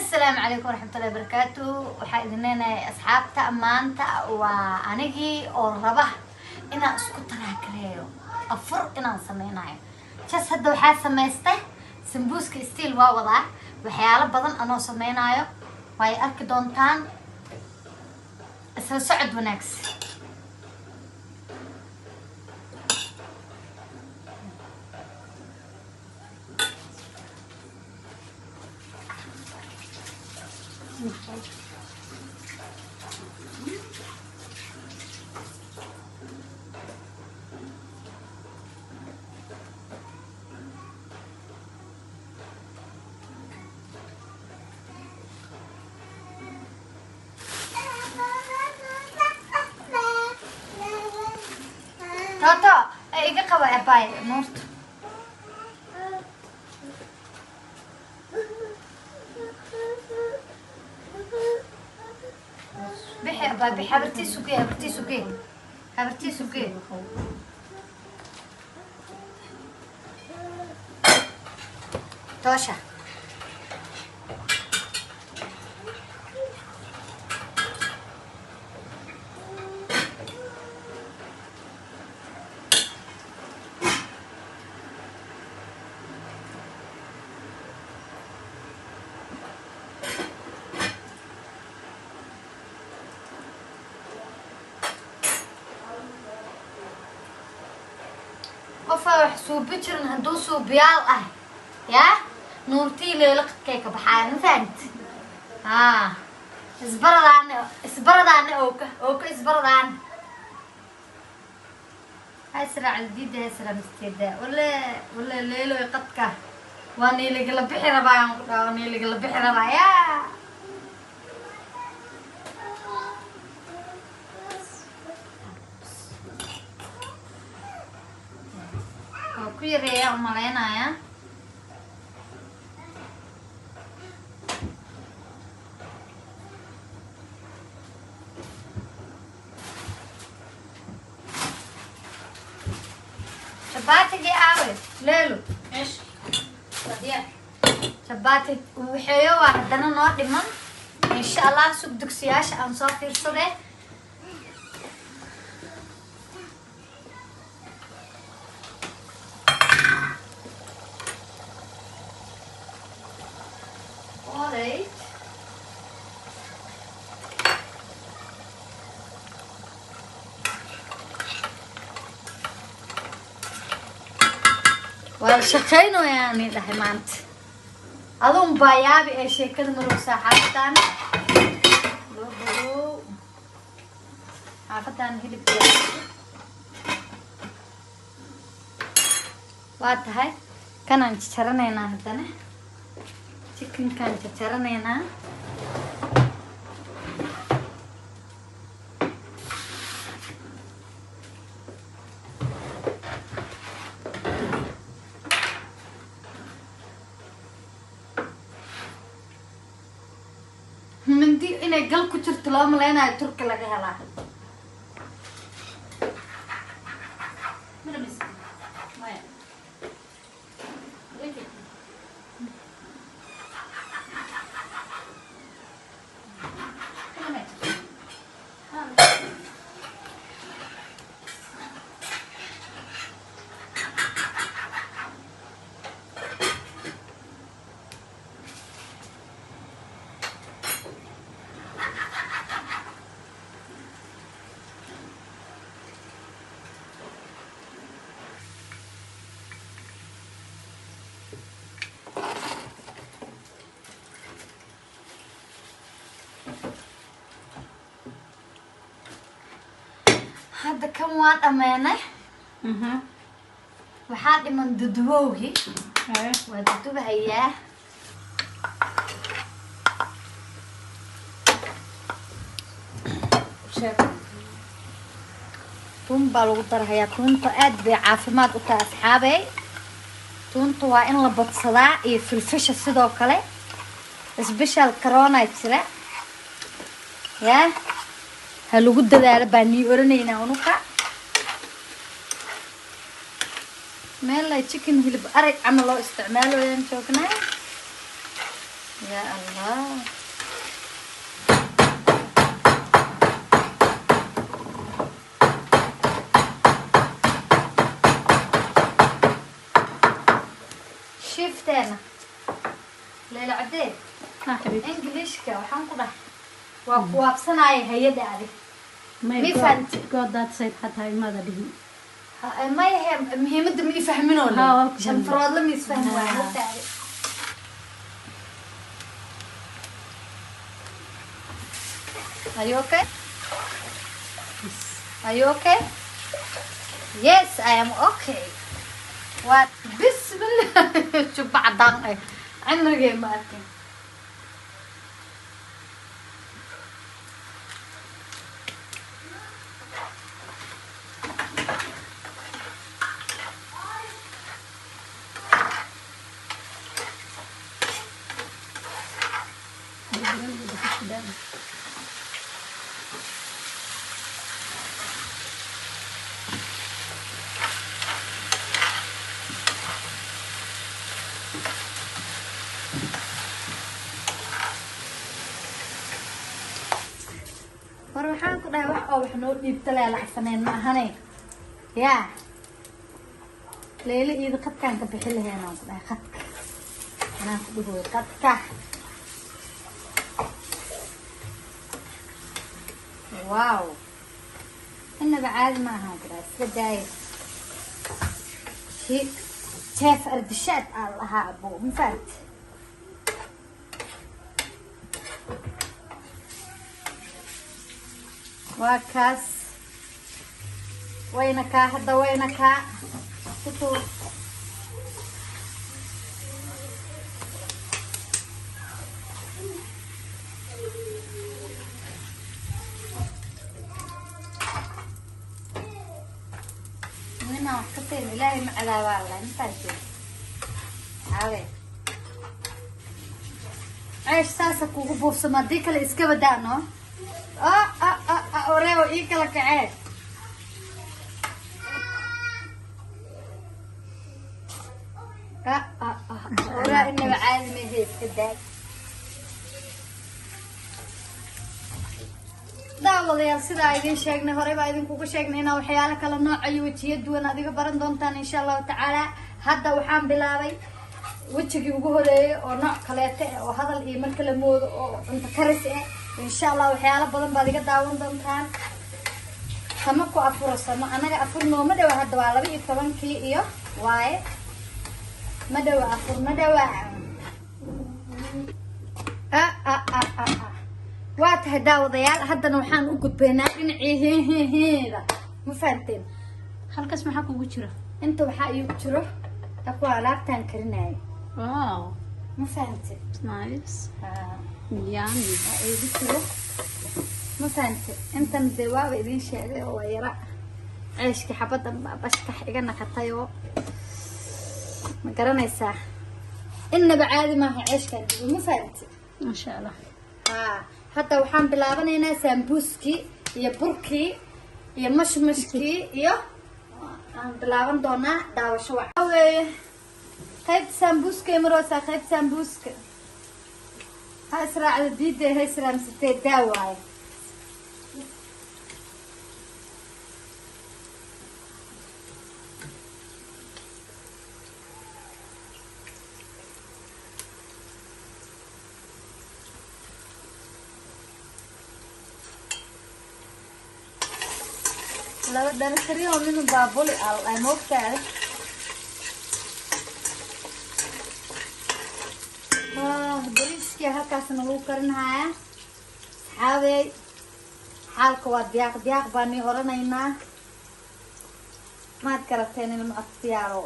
السلام عليكم ورحمة الله وبركاته. وحايدنينا أصحابتا أمانتا وأنيجي أو ربح إنا أسكت راكليو أفر إنا سمينايو جس هدا وحا سميسته سمبوسك ستيل واوضع وحيالا بدن أنا سمينايو واي أركي دونتان اسهل سعد ونكس توتو ايقا قوى اباي نورت بحي اباي بحي حبرتي سوكي حبرتي سوكي حبرتي سوكي توشا قفا حسوب بجرن هندو سوبيال يا نورتي ليلق كيكه بحال فهمت اسبردان اوكا اسبردان هاي سرع الجديدة هاي سرع مستيدة ولا ليلو يقطكه واني اللي قلب بحر بايا واني اللي قلب بحر بايا كيريا ومالينا يا شباتك يا عاوي ليلو ايش وديع شباتك وحيو وحدنا نوع دمان ان شاء الله سوق دكسياش انصافير صدي والشقينو يعني دحمانت أظن بايابي أي شيء كذا مروح ساحتان لو عفتان هي اللي وات هاي كان عن تشرنا هنا هتنا chicken كان تشرنا هنا مندي إني قل كترت لهم لينا يترك لك هلا هذا كم واد أمانة وحاد من ددووهي وددوها إياه تون بالوتر هي تون تأد بعافمات وتا أصحابي تون توا إن لبط صداع في الفيش السدو كله سبيشال كورونا يتسرع يا هلو قد دار باني ورنينا ونوكا ميلا تشيكن هلب أرق عملوا استعماله ين شوكنا يا الله. شفتنا ليلى عديد حبيبتي انجليشك waxaan ku dhahay waa ku waabsanay hay'ada adi ما فهمت. God that said حتى ماذا به ما هي muhiimada ma fahmin oo ها shan farood la mis fahmin waa horta Are you okay? Are you okay? Yes, I am okay. What? Bismillah. شوف بعضان عمري ما أكل. waxaan ku dhahay wax oo wax noo dhiibta leelaxsaneen ma ahane yaa leela iida qadkaan ka bixi lahayn aan ku dhahay qadka anaan ku dhahooy qadka waaw inaba caadi ma ahaan ku dhahay iska daaya jeef ardishaad aan lahaa abo ma fahamti وكاس وينك هذا وينك تطور هنا كتير إلهي مع ذا والله نفرجي عاوي عيش ساسك وقبوف سمديك الإسكابة دانو أوريو إيك لك عاد أورا إنه عادي ما هيك كده daawadayaal sida idin sheegnay hore baa idin kugu sheegnay inaa waxyaalo kala nooc iyo wajiyo duwan adiga baran doontaan insha Allah taala hadda waxaan bilaabay wajigii ugu horeeyay oo nooc kaleete oo hadal iyo marka la moodo oo cunto karis ah insha Allah waxyaalo badan baad iga daawan doontaan kama ku afurasano anaga afurno ma dhaw hadda waa 12kii iyo waaye ma dhaw afur ma dhaw waad daawadayaal haddana waxaan u gudbaynaa dhinacii heeda ma fahanteen halkaas maxaa kugu jira inta waxaa iigu jiro aqua alaabtaan karinaayo wow ma fahanteen nice yummy iigu jiro ma fahanteen intan dee waaba idin sheegay oo waa yara ceeshkii xabadan bashkax iga naqatay oo ma garanaysaa innaba caadi maaha ceeshkaan dibo ma fahanteen masha Allah hadda waxaan bilaabanaynaa sambuuskii iyo burkii iyo mashmashkii iyo aan bilaaban doonaa daawasho waxa weeye qaybta sambuuska ee maroosa qaybta sambuuska ha israacda diidda ha israamsatee daawaaye لو درسريهم منو بابولي على موقع بريسكي هكاس نلو كرنها حاوي حالك ودياق دياق باني هورنينا ما تكرتين المعطيارو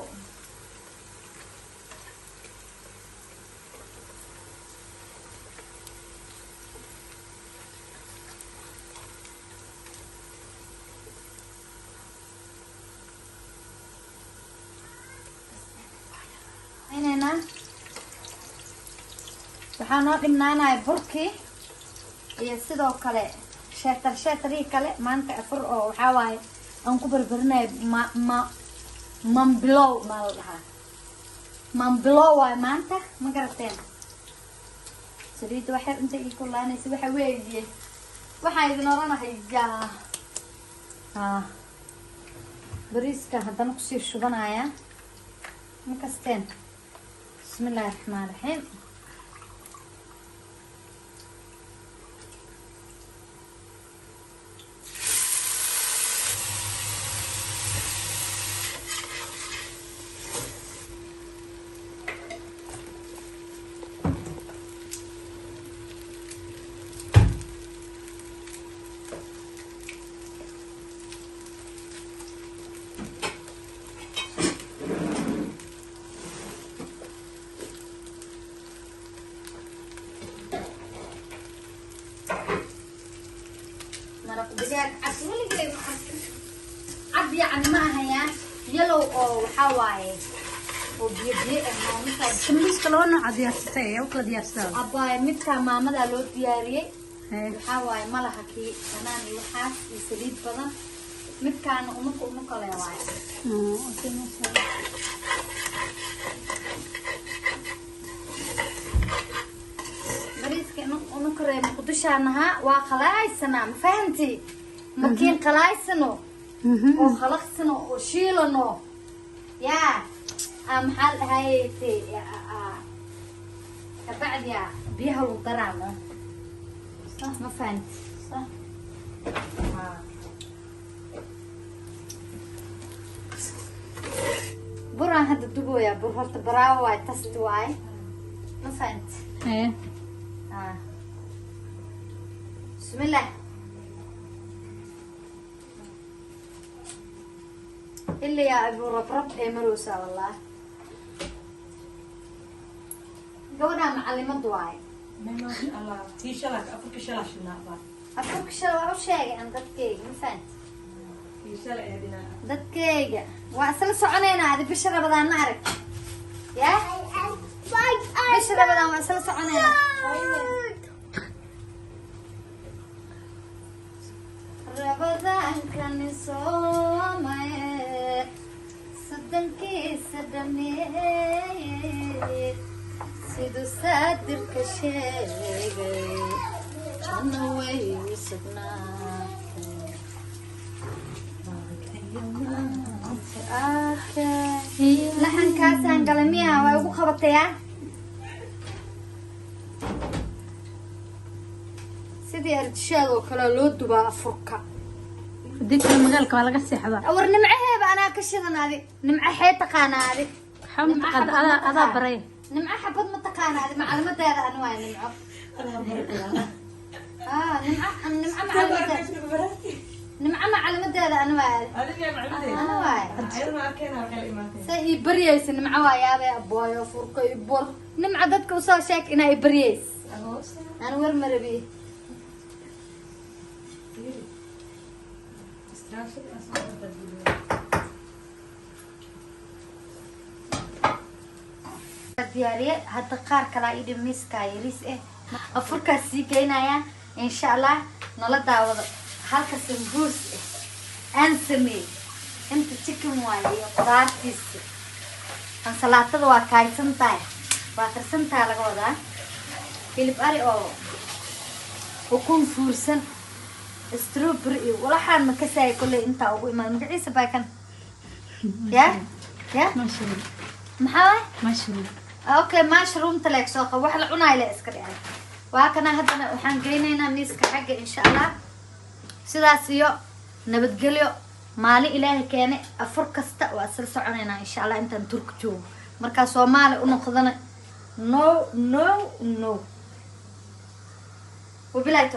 waxaan noo dhimnaanahay burkii iyo sidoo kale sheetarii kale maanta afur oo waxaa waaye aan ku barbarinayo mambilow maa la dhahaa mambilow waaye maanta ma garateen saliid waxa inta ii kulaanaysa waxa weeye waxa idin oranahay bariiska haddana kusii shubanaya makasteen bismillaahi raxmaani raxiim عب يعني معها يلو أو حواي وبيبي إنه كمليس كلون عاد يستوي أو كلا يستوي أبا متى ما ملا لو دياري حواي ما لها كي أنا نلحق يسليد بدن متى أنا أمك لا واي أوكي ما شاء الله بريسك أنو كريم قدوش عنها وخلاصنا ما فهمتي مكين خلاصنا وخلصنا وشيلنا يا محل هاي تي بعد يا بيها الضرامة صح ما فهمت صح برا هذا الدبو يا برا براو واي تستواي ما فهمت إيه بسم الله اللي يا ابو ربرب مروسه والله قولنا معلمه دواي ما شاء الله في شلك افك شلاش النهار افك شلو شيء عن دكيك ما فهمت في شلك يا بنا دكيك واصل سعنينا هذه بشره بدنا نعرف يا بشره بدنا واصل سعنينا رمضان كان صومه صدقني صدمني سيدو صادر كشيء أنا ويسقنا لحن كاسان قلميها ويقو خبطيها سيدي أرتشاد وكلا لود بأفركا ديك المجال كمان لقى السحبة أور نمعها أنا كشدنا هذه نمع حيطة قانا هذه حمد هذا بري نمع حبض متقانا هذه معلومات هذا أنواع نمع انا برك نمع معلومات نمع معلومات هذا أنواع هذه يا معلمتي أنواع عير ما كان هكا ايمانتي سي بريس نمع ويا أبويا فركا يبور نمع دتك وصار شاك إنها بريس أنا وين مربي diyaariye hadda qaar kale idin miska yariis afurkaas sii geynaya insha Allah nala daawado halka sambuus aan sameey inta chicken waaye qudaartiisa aan salaatada waa kaaysantahay waa karsantaa laga wadaa hilib ari oo ukun fuursan strawberry walaxaan ma ka saay kulay inta ugu imaan magaciisa baa kan ya مشروم maxaa مشروم اوكي مشروم تلاك سوق واحد عنا الى اسكريان وهكذا هدنا waxaan geynaynaa miiska xagga insha Allah sidaas iyo nabadgelyo maali ilaahay keene afur kasta waa sal soconaynaa insha Allah intaan turk joogo marka Soomaali u noqdana no wabillahi